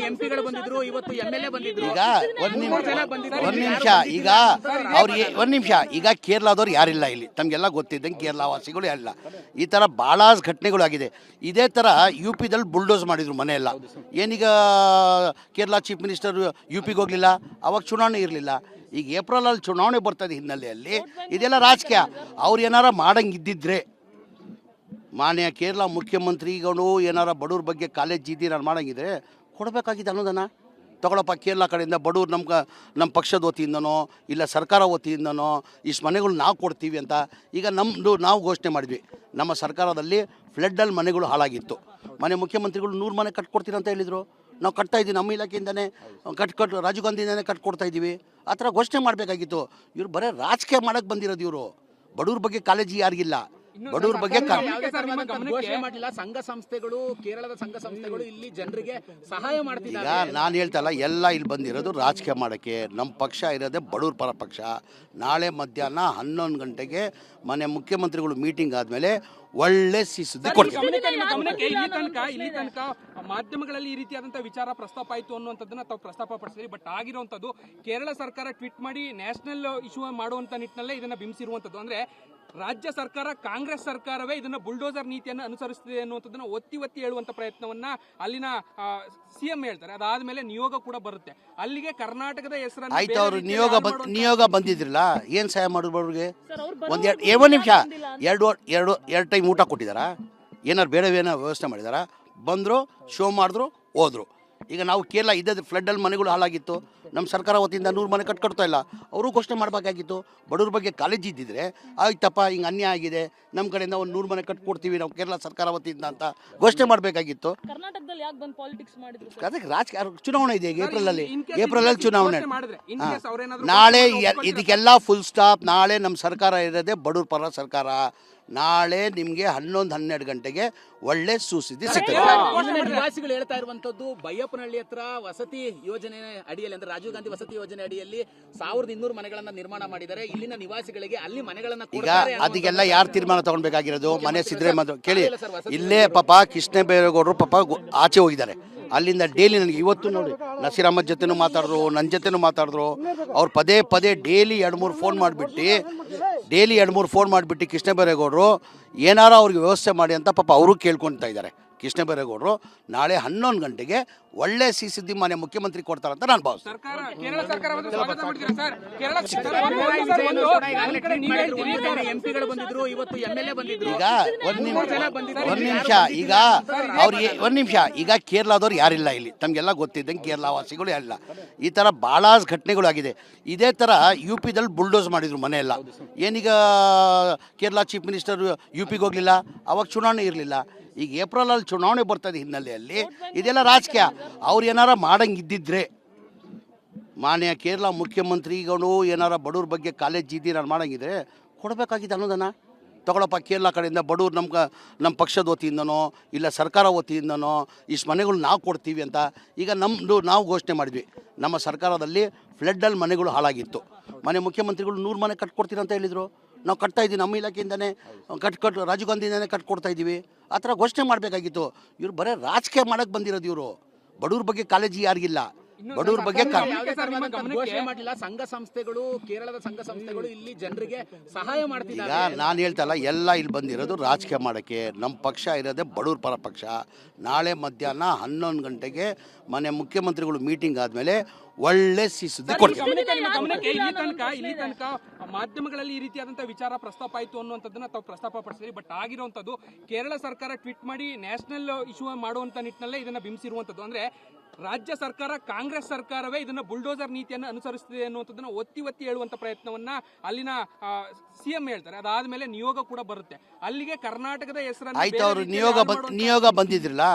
ಎಂಪಿಗಳು ಬಂದಿದ್ರು, ಇವತ್ತು MLA ಬಂದಿದ್ರು. ಈಗ ಒಂದ್ ನಿಮಿಷ ಈಗ ಅವ್ರಿಗೆ ಒಂದ್ ನಿಮಿಷ ಈಗ ಕೇರಳದವ್ರು ಯಾರಿಲ್ಲ ಇಲ್ಲಿ, ತಮಗೆಲ್ಲ ಗೊತ್ತಿದ್ದಂಗೆ ಕೇರಳ ವಾಸಿಗಳು ಯಾರಿಲ್ಲ. ಈ ಥರ ಭಾಳ ಘಟನೆಗಳಾಗಿದೆ. ಇದೇ ಥರ UPದಲ್ಲಿ ಬುಲ್ಡೋಸ್ ಮಾಡಿದ್ರು ಮನೆಯೆಲ್ಲ. ಏನೀಗ ಕೇರಳ ಚೀಫ್ ಮಿನಿಸ್ಟರ್ UPಗೆ ಹೋಗಲಿಲ್ಲ, ಅವಾಗ ಚುನಾವಣೆ ಇರಲಿಲ್ಲ. ಈಗ ಏಪ್ರಿಲಲ್ಲಿ ಚುನಾವಣೆ ಬರ್ತದೆ ಹಿನ್ನೆಲೆಯಲ್ಲಿ ಇದೆಲ್ಲ ರಾಜಕೀಯ. ಅವ್ರು ಏನಾರ ಮಾಡಂಗಿದ್ದಿದ್ರೆ ಮಾನ್ಯ ಕೇರಳ ಮುಖ್ಯಮಂತ್ರಿಗಳು ಏನಾರ ಬಡವ್ರ ಬಗ್ಗೆ ಕಾಲೇಜ್ ನಾನು ಮಾಡಂಗಿದ್ರೆ ಕೊಡಬೇಕಾಗಿದೆ ಅನುದಾನ. ತಗೊಳಪ್ಪ, ಕೇರಳ ಕಡೆಯಿಂದ ಬಡವ್ರು ನಮ್ಮ ಪಕ್ಷದ ವತಿಯಿಂದನೋ ಇಲ್ಲ ಸರ್ಕಾರ ವತಿಯಿಂದನೋ ಇಷ್ಟು ಮನೆಗಳು ನಾವು ಕೊಡ್ತೀವಿ ಅಂತ. ಈಗ ನಮ್ಮದು ನಾವು ಘೋಷಣೆ ಮಾಡಿದ್ವಿ, ನಮ್ಮ ಸರ್ಕಾರದಲ್ಲಿ ಫ್ಲಡ್ಡಲ್ಲಿ ಮನೆಗಳು ಹಾಳಾಗಿತ್ತು. ಮನೆ ಮುಖ್ಯಮಂತ್ರಿಗಳು 100 ಮನೆ ಕಟ್ಕೊಡ್ತೀರಿ ಅಂತ ಹೇಳಿದರು. ನಾವು ಕಟ್ತಾ ಇದ್ದೀವಿ, ನಮ್ಮ ಇಲಾಖೆಯಿಂದನೇ ರಾಜೀವ್ ಗಾಂಧಿಯಿಂದನೇ ಕಟ್ಕೊಡ್ತಾ ಇದ್ದೀವಿ. ಆ ಥರ ಘೋಷಣೆ ಮಾಡಬೇಕಾಗಿತ್ತು. ಇವ್ರು ಬರೀ ರಾಜಕೀಯ ಮಾಡೋಕ್ಕೆ ಬಂದಿರೋದು. ಇವರು ಬಡವ್ರ ಬಗ್ಗೆ ಕಾಳಜಿ ಯಾರಿಗಿಲ್ಲ. ಬಡವ್ರ ಬಗ್ಗೆ ಘೋಷಣೆ ಮಾಡಿಲ್ಲ. ಸಂಘ ಸಂಸ್ಥೆಗಳು, ಕೇರಳದ ಸಂಘ ಸಂಸ್ಥೆಗಳು ಇಲ್ಲಿ ಜನರಿಗೆ ಸಹಾಯ ಮಾಡ್ತಿದ್ದಾರೆ. ಈಗ ನಾನು ಹೇಳ್ತಲ್ಲ, ಎಲ್ಲ ಇಲ್ಲಿ ಬಂದಿರೋದು ರಾಜಕೀಯ ಮಾಡೋಕ್ಕೆ. ನಮ್ಮ ಪಕ್ಷ ಇರೋದೇ ಬಡವ್ರ ಪರ ಪಕ್ಷ. ನಾಳೆ ಮಧ್ಯಾಹ್ನ 11 ಗಂಟೆಗೆ ಮನೆ ಮುಖ್ಯಮಂತ್ರಿಗಳು ಮೀಟಿಂಗ್ ಆದಮೇಲೆ ಒಳ್ಳೆ ಸುದ್ದಿ ಕೊಡ್ತೀವಿ. ಇಲ್ಲಿ ತನಕ ಮಾಧ್ಯಮಗಳಲ್ಲಿ ಈ ರೀತಿಯಾದಂತಹ ವಿಚಾರ ಪ್ರಸ್ತಾಪ ಆಯಿತು ಅನ್ನುವಂಥದ್ದನ್ನ ತಾವು ಪ್ರಸ್ತಾಪ ಪಡಿಸಿದ್ರಿ. ಬಟ್ ಆಗಿರುವಂಥದ್ದು ಕೇರಳ ಸರ್ಕಾರ ಟ್ವೀಟ್ ಮಾಡಿ ನ್ಯಾಷನಲ್ ಇಶ್ಯೂ ಮಾಡುವಂತ ನಿಟ್ಟಿನಲ್ಲೇ ಇದನ್ನ ಬಿಂಬಿಸಿರುವಂಥದ್ದು. ಅಂದ್ರೆ ರಾಜ್ಯ ಸರ್ಕಾರ, ಕಾಂಗ್ರೆಸ್ ಸರ್ಕಾರವೇ ಇದನ್ನ ಬುಲ್ಡೋಸರ್ ನೀತಿಯನ್ನು ಅನುಸರಿಸುತ್ತಿದೆ ಅನ್ನುವಂಥದ್ದನ್ನ ಒತ್ತಿ ಹೇಳುವಂತ ಪ್ರಯತ್ನವನ್ನ ಅಲ್ಲಿನ CM ಹೇಳ್ತಾರೆ. ಅದಾದ್ಮೇಲೆ ನಿಯೋಗ ಕೂಡ ಬರುತ್ತೆ ಅಲ್ಲಿಗೆ. ಕರ್ನಾಟಕದ ಹೆಸರನ್ನು ಆಯ್ತು, ಅವರು ನಿಯೋಗ ಬಂದಿದ್ರಲ್ಲ, ಏನ್ ಸಹಾಯ ಮಾಡಿದ್ರು ಅವ್ರಿಗೆ? ಒಂದು ನಿಮಿಷ, ಎರಡು ಟೈಮ್ ಊಟ ಕೊಟ್ಟಿದ್ದಾರಾ? ಏನಾರು ಬೇಡವೇನೋ ವ್ಯವಸ್ಥೆ ಮಾಡಿದಾರಾ? ಬಂದರು, ಶೋ ಮಾಡಿದ್ರು, ಹೋದ್ರು. ಈಗ ನಾವು ಕೇರಳ ಇದ್ದದ್ದು ಫ್ಲಡ್ಡಲ್ಲಿ ಮನೆಗಳು ಹಾಳಾಗಿತ್ತು. ನಮ್ಮ ಸರ್ಕಾರ ವತಿಯಿಂದ 100 ಮನೆ ಕಟ್ಕೊಡ್ತಾ ಇಲ್ಲ. ಅವರು ಘೋಷಣೆ ಮಾಡಬೇಕಾಗಿತ್ತು. ಬಡವ್ರ ಬಗ್ಗೆ ಕಾಲೇಜ್ ಇದ್ದಿದ್ರೆ ಆಯ್ತಪ್ಪ, ಹಿಂಗೆ ಅನ್ಯಾಯ ಆಗಿದೆ, ನಮ್ಮ ಕಡೆಯಿಂದ ಒಂದು 100 ಮನೆ ಕಟ್ಕೊಡ್ತೀವಿ ನಾವು ಕೇರಳ ಸರ್ಕಾರ ವತಿಯಿಂದ ಅಂತ ಘೋಷಣೆ ಮಾಡಬೇಕಾಗಿತ್ತು. ಕರ್ನಾಟಕದಲ್ಲಿ ಯಾಕೆ ಬಂದು ಪಾಲಿಟಿಕ್ಸ್ ಮಾಡಿದ್ರು? ಅದಕ್ಕೆ ರಾಜಕೀಯ ಚುನಾವಣೆ ಇದೆ. ಏಪ್ರಿಲಲ್ಲಿ ಚುನಾವಣೆ. ನಾಳೆ ಇದಕ್ಕೆಲ್ಲ ಫುಲ್ ಸ್ಟಾಪ್. ನಾಳೆ ನಮ್ಮ ಸರ್ಕಾರ ಇರೋದೇ ಬಡವ್ರ ಪರ ಸರ್ಕಾರ. ನಾಳೆ ನಿಮಗೆ 11-12 ಗಂಟೆಗೆ ಒಳ್ಳೆ ಸುದ್ದಿ ಸಿಗ್ತದೆ. ನಿವಾಸಿಗಳು ಹೇಳ್ತಾ ಇರುವಂತದ್ದು, ಬೈಯಪ್ಪನಹಳ್ಳಿ ಹತ್ರ ವಸತಿ ಯೋಜನೆ ಅಡಿಯಲ್ಲಿ, ಅಂದ್ರೆ ರಾಜೀವ್ ಗಾಂಧಿ ವಸತಿ ಯೋಜನೆ ಅಡಿಯಲ್ಲಿ 1200 ಮನೆಗಳನ್ನ ನಿರ್ಮಾಣ ಮಾಡಿದ್ದಾರೆ. ಇಲ್ಲಿನ ನಿವಾಸಿಗಳಿಗೆ ಅಲ್ಲಿ ಮನೆಗಳನ್ನ ಈಗ ಅದಕ್ಕೆಲ್ಲ ಯಾರು ತೀರ್ಮಾನ ತಗೊಳ್ಬೇಕಾಗಿರೋದು? ಮನೆ ಸಿದ್ದರಾಮಯ್ಯ ಕೇಳಿ. ಇಲ್ಲೇ ಪಾಪ ಕೃಷ್ಣ ಬೈರೇಗೌಡರು ಪಾಪ ಆಚೆ ಹೋಗಿದ್ದಾರೆ. ಅಲ್ಲಿಂದ ಡೈಲಿ ನನಗೆ ಇವತ್ತು ನೋಡಿ ನಸೀರ್ ಅಹಮದ್ ಜೊತೆನೂ ಮಾತಾಡಿದ್ರು, ನನ್ನ ಜೊತೆನೂ ಮಾತಾಡಿದ್ರು. ಅವ್ರು ಪದೇ ಡೈಲಿ 2-3 ಫೋನ್ ಮಾಡಿಬಿಟ್ಟು ಕೃಷ್ಣ ಬೈರೇಗೌಡರು ಏನಾರ ಅವ್ರಿಗೆ ವ್ಯವಸ್ಥೆ ಮಾಡಿ ಅಂತ ಪಾಪ ಅವರು ಕೇಳ್ಕೊಳ್ತಾ ಇದ್ದಾರೆ. ಕೃಷ್ಣ ಬೈರೇಗೌಡರು ನಾಳೆ 11 ಗಂಟೆಗೆ ಒಳ್ಳೆ ಸುದ್ದಿ ಮನೆ ಮುಖ್ಯಮಂತ್ರಿ ಕೊಡ್ತಾರಂತ ನಾನು ಭಾವಿಸ್ತೀನಿ. ಎಂಪಿಗಳು ಬಂದಿದ್ರು, ಇವತ್ತು MLA ಬಂದಿದ್ರು. ಈಗ ಒಂದ್ ನಿಮಿಷ ಈಗ ಅವ್ರಿಗೆ ಈಗ ಕೇರಳದವ್ರು ಯಾರಿಲ್ಲ ಇಲ್ಲಿ, ತಮಗೆಲ್ಲ ಗೊತ್ತಿದ್ದಂಗೆ ಕೇರಳ ವಾಸಿಗಳು ಯಾರಿಲ್ಲ. ಈ ಥರ ಭಾಳ ಘಟನೆಗಳಾಗಿದೆ. ಇದೇ ಥರ UPದಲ್ಲಿ ಬುಲ್ಡೋಸ್ ಮಾಡಿದ್ರು ಮನೆಯೆಲ್ಲ. ಏನೀಗ ಕೇರಳ ಚೀಫ್ ಮಿನಿಸ್ಟರ್ UPಗೆ ಹೋಗಲಿಲ್ಲ, ಅವಾಗ ಚುನಾವಣೆ ಇರಲಿಲ್ಲ. ಈಗ ಏಪ್ರಿಲಲ್ಲಿ ಚುನಾವಣೆ ಬರ್ತದೆ ಹಿನ್ನೆಲೆಯಲ್ಲಿ ಇದೆಲ್ಲ ರಾಜಕೀಯ. ಅವ್ರು ಏನಾರ ಮಾಡಂಗಿದ್ದಿದ್ರೆ ಮಾನ್ಯ ಕೇರಳ ಮುಖ್ಯಮಂತ್ರಿಗಳು ಏನಾರ ಬಡವ್ರ ಬಗ್ಗೆ ಕಾಲೇಜ್ ನಾನು ಮಾಡಂಗಿದ್ರೆ ಕೊಡಬೇಕಾಗಿದೆ ಅನುದಾನ. ತಗೊಳಪ್ಪ, ಕೇರಳ ಕಡೆಯಿಂದ ಬಡವ್ರು ನಮ್ಮ ಪಕ್ಷದ ವತಿಯಿಂದನೋ ಇಲ್ಲ ಸರ್ಕಾರ ವತಿಯಿಂದನೋ ಇಷ್ಟು ಮನೆಗಳು ನಾವು ಕೊಡ್ತೀವಿ ಅಂತ. ಈಗ ನಮ್ಮದು ನಾವು ಘೋಷಣೆ ಮಾಡಿದ್ವಿ, ನಮ್ಮ ಸರ್ಕಾರದಲ್ಲಿ ಫ್ಲಡ್ಡಲ್ಲಿ ಮನೆಗಳು ಹಾಳಾಗಿತ್ತು. ಮನೆ ಮುಖ್ಯಮಂತ್ರಿಗಳು 100 ಮನೆ ಕಟ್ಕೊಡ್ತೀರಿ ಅಂತ ಹೇಳಿದರು. ನಾವು ಕಟ್ತಾ ಇದ್ದೀವಿ, ನಮ್ಮ ಇಲಾಖೆಯಿಂದನೇ ರಾಜೀವ್ ಗಾಂಧಿಯಿಂದನೇ ಕಟ್ಕೊಡ್ತಾ ಇದ್ದೀವಿ. ಆ ಥರ ಘೋಷಣೆ ಮಾಡಬೇಕಾಗಿತ್ತು. ಇವ್ರು ಬರೀ ರಾಜಕೀಯ ಮಾಡೋಕ್ಕೆ ಬಂದಿರೋದು. ಇವರು ಬಡವ್ರ ಬಗ್ಗೆ ಕಾಳಜಿ ಯಾರಿಗಿಲ್ಲ. ಬಡವ್ರ ಬಗ್ಗೆ ಘೋಷಣೆ ಮಾಡಿಲ್ಲ. ಸಂಘ ಸಂಸ್ಥೆಗಳು, ಕೇರಳದ ಸಂಘ ಸಂಸ್ಥೆಗಳು ಇಲ್ಲಿ ಜನರಿಗೆ ಸಹಾಯ ಮಾಡ್ತಿದ್ದಾರೆ. ಈಗ ನಾನು ಹೇಳ್ತಲ್ಲ, ಎಲ್ಲ ಇಲ್ಲಿ ಬಂದಿರೋದು ರಾಜಕೀಯ ಮಾಡೋಕ್ಕೆ. ನಮ್ಮ ಪಕ್ಷ ಇರೋದೇ ಬಡವ್ರ ಪರ ಪಕ್ಷ. ನಾಳೆ ಮಧ್ಯಾಹ್ನ 11 ಗಂಟೆಗೆ ಮನೆ ಮುಖ್ಯಮಂತ್ರಿಗಳು ಮೀಟಿಂಗ್ ಆದಮೇಲೆ ಒಳ್ಳೆ ಸುದ್ದಿ ಕೊಡ್ತೀವಿ. ಇಲ್ಲಿ ತನಕ ಮಾಧ್ಯಮಗಳಲ್ಲಿ ಈ ರೀತಿಯಾದಂತಹ ವಿಚಾರ ಪ್ರಸ್ತಾಪ ಆಯಿತು ಅನ್ನುವಂಥದ್ದನ್ನ ತಾವು ಪ್ರಸ್ತಾಪ ಪಡಿಸಿದ್ರಿ. ಬಟ್ ಆಗಿರುವಂಥದ್ದು ಕೇರಳ ಸರ್ಕಾರ ಟ್ವೀಟ್ ಮಾಡಿ ನ್ಯಾಷನಲ್ ಇಶ್ಯೂ ಮಾಡುವಂತ ನಿಟ್ಟಿನಲ್ಲೇ ಇದನ್ನ ಬಿಂಬಿಸಿರುವಂಥದ್ದು. ಅಂದ್ರೆ ರಾಜ್ಯ ಸರ್ಕಾರ, ಕಾಂಗ್ರೆಸ್ ಸರ್ಕಾರವೇ ಇದನ್ನ ಬುಲ್ಡೋಸರ್ ನೀತಿಯನ್ನು ಅನುಸರಿಸುತ್ತಿದೆ ಅನ್ನುವಂಥದ್ದನ್ನ ಒತ್ತಿ ಹೇಳುವಂತ ಪ್ರಯತ್ನವನ್ನ ಅಲ್ಲಿನ CM ಹೇಳ್ತಾರೆ. ಅದಾದ್ಮೇಲೆ ನಿಯೋಗ ಕೂಡ ಬರುತ್ತೆ ಅಲ್ಲಿಗೆ. ಕರ್ನಾಟಕದ ಹೆಸರನ್ನು ಆಯ್ತು, ಅವರು ನಿಯೋಗ ಬಂದಿದ್ರಲ್ಲ.